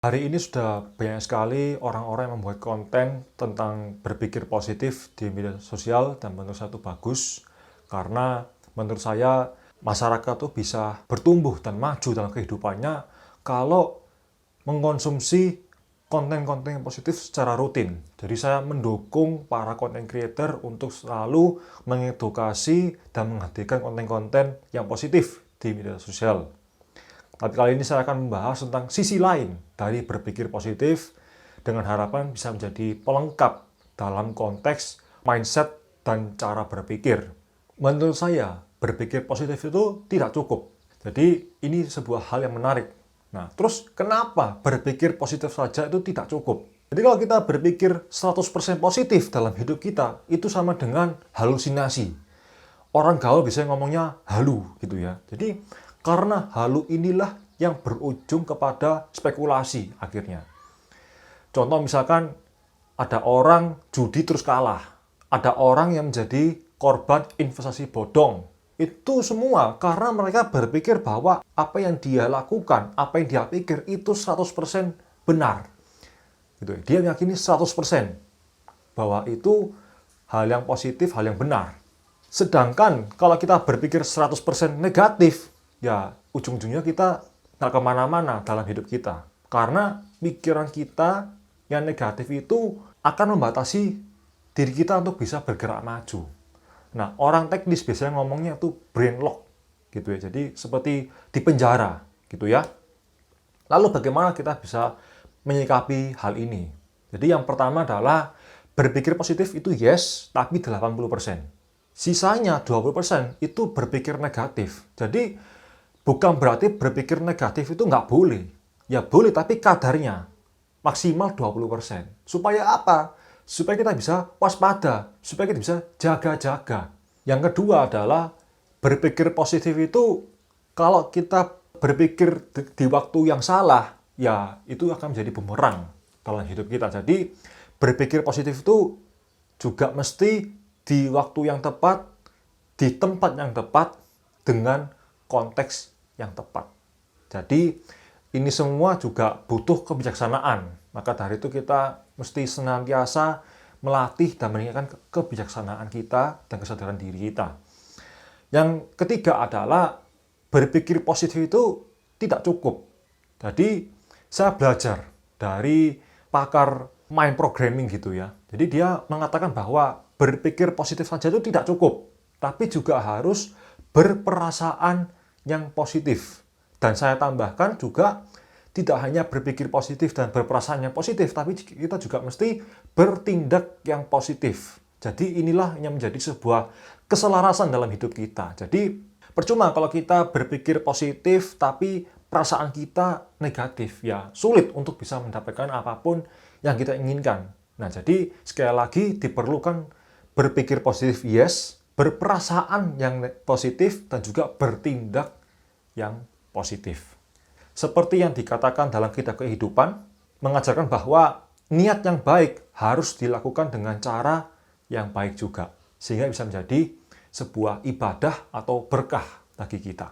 Hari ini sudah banyak sekali orang-orang yang membuat konten tentang berpikir positif di media sosial dan menurut saya itu bagus karena menurut saya masyarakat tuh bisa bertumbuh dan maju dalam kehidupannya kalau mengkonsumsi konten-konten yang positif secara rutin. Jadi saya mendukung para content creator untuk selalu mengedukasi dan menghadirkan konten-konten yang positif di media sosial. Tapi kali ini saya akan membahas tentang sisi lain dari berpikir positif dengan harapan bisa menjadi pelengkap dalam konteks mindset dan cara berpikir. Menurut saya, berpikir positif itu tidak cukup. Jadi ini sebuah hal yang menarik. Nah, terus kenapa berpikir positif saja itu tidak cukup? Jadi kalau kita berpikir 100% positif dalam hidup kita, itu sama dengan halusinasi. Orang gaul biasanya ngomongnya halu gitu ya. Jadi karena halu inilah yang berujung kepada spekulasi akhirnya. Contoh misalkan ada orang judi terus kalah. Ada orang yang menjadi korban investasi bodong. Itu semua karena mereka berpikir bahwa apa yang dia lakukan, apa yang dia pikir itu 100% benar. Gitu. Dia meyakini 100% bahwa itu hal yang positif, hal yang benar. Sedangkan kalau kita berpikir 100% negatif, ya ujung-ujungnya kita nggak kemana-mana dalam hidup kita. Karena pikiran kita yang negatif itu akan membatasi diri kita untuk bisa bergerak maju. Nah, orang teknis biasanya ngomongnya itu brain lock, gitu ya. Jadi seperti di penjara, gitu ya. Lalu bagaimana kita bisa menyikapi hal ini? Jadi yang pertama adalah berpikir positif itu yes, tapi 80%. Sisanya 20% itu berpikir negatif. Jadi bukan berarti berpikir negatif itu nggak boleh. Ya boleh, tapi kadarnya maksimal 20%. Supaya apa? Supaya kita bisa waspada, supaya kita bisa jaga-jaga. Yang kedua adalah berpikir positif itu kalau kita berpikir di waktu yang salah, ya itu akan menjadi bumerang dalam hidup kita. Jadi berpikir positif itu juga mesti di waktu yang tepat, di tempat yang tepat, dengan konteks yang tepat. Jadi ini semua juga butuh kebijaksanaan. Maka dari itu kita mesti senantiasa melatih dan meningkatkan kebijaksanaan kita dan kesadaran diri kita. Yang ketiga adalah berpikir positif itu tidak cukup. Jadi saya belajar dari pakar mind programming gitu ya. Jadi dia mengatakan bahwa berpikir positif saja itu tidak cukup, tapi juga harus berperasaan yang positif. Dan saya tambahkan juga tidak hanya berpikir positif dan berperasaan yang positif, tapi kita juga mesti bertindak yang positif. Jadi inilah yang menjadi sebuah keselarasan dalam hidup kita. Jadi percuma kalau kita berpikir positif tapi perasaan kita negatif, ya sulit untuk bisa mendapatkan apapun yang kita inginkan. Nah, jadi sekali lagi diperlukan berpikir positif yes, berperasaan yang positif, dan juga bertindak yang positif. Seperti yang dikatakan dalam kitab kehidupan, mengajarkan bahwa niat yang baik harus dilakukan dengan cara yang baik juga. Sehingga bisa menjadi sebuah ibadah atau berkah bagi kita.